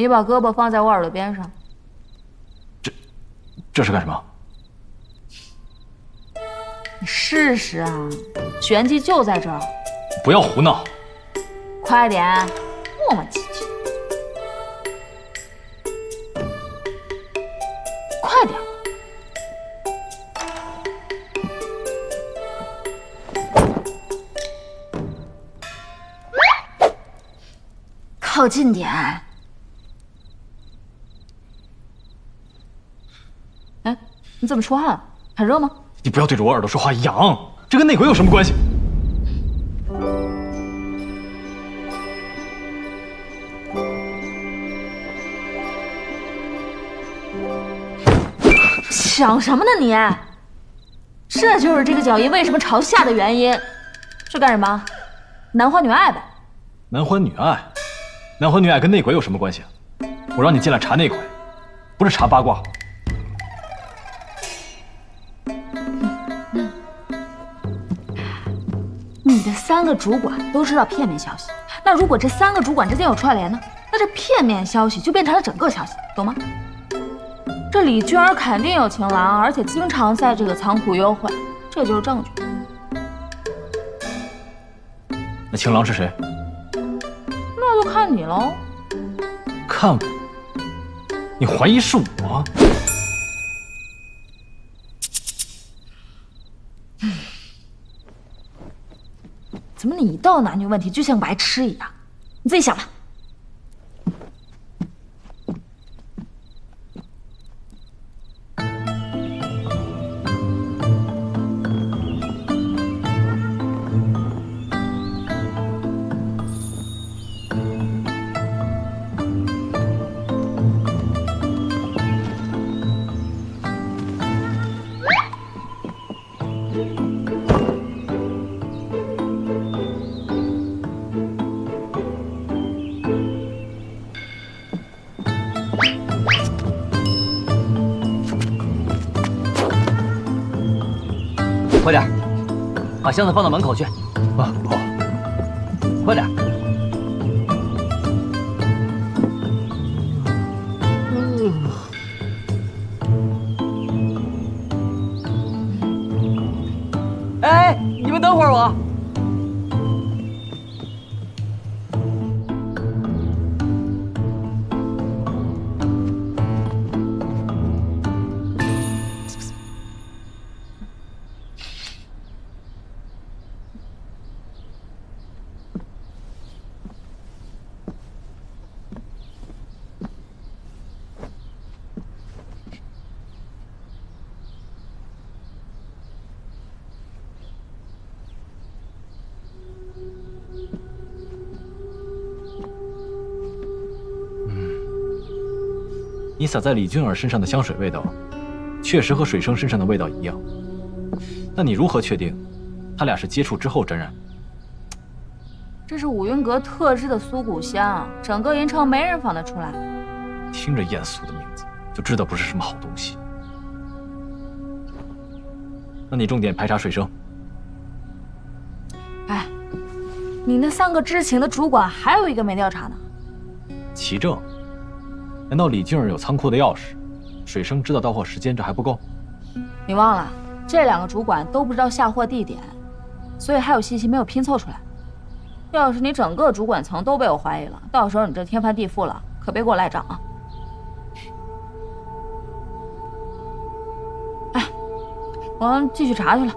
你把胳膊放在我耳朵边上。这是干什么？你试试啊，玄机就在这儿。不要胡闹！快点，磨磨唧唧。快点！靠近点。哎，你怎么出汗？很热吗？你不要对着我耳朵说话，痒！这跟内鬼有什么关系？想什么呢你？这就是这个脚印为什么朝下的原因。是干什么？男欢女爱呗。男欢女爱？男欢女爱跟内鬼有什么关系啊？我让你进来查内鬼，不是查八卦。你的3个主管都知道片面消息，那如果这3个主管之间有串联呢？那这片面消息就变成了整个消息，懂吗？这李俊儿肯定有情郎，而且经常在这个仓库幽会，这就是证据。那情郎是谁？那就看你喽。看我？你怀疑是我？怎么你一到男女问题就像白痴一样？你自己想吧。快点，把箱子放到门口去。啊，好。快点。哎，你们等会儿我。你洒在李俊儿身上的香水味道，确实和水生身上的味道一样。那你如何确定，他俩是接触之后沾染？这是五云阁特制的苏骨香，整个银城没人仿得出来。听着艳俗的名字，就知道不是什么好东西。那你重点排查水生。哎，你那3个知情的主管还有一个没调查呢。齐正。难道李俊儿有仓库的钥匙？水生知道到货时间，这还不够？你忘了，这2个主管都不知道下货地点，所以还有信息没有拼凑出来。要是你整个主管层都被我怀疑了，到时候你这天翻地覆了，可别给我赖账啊！哎，我继续查去了。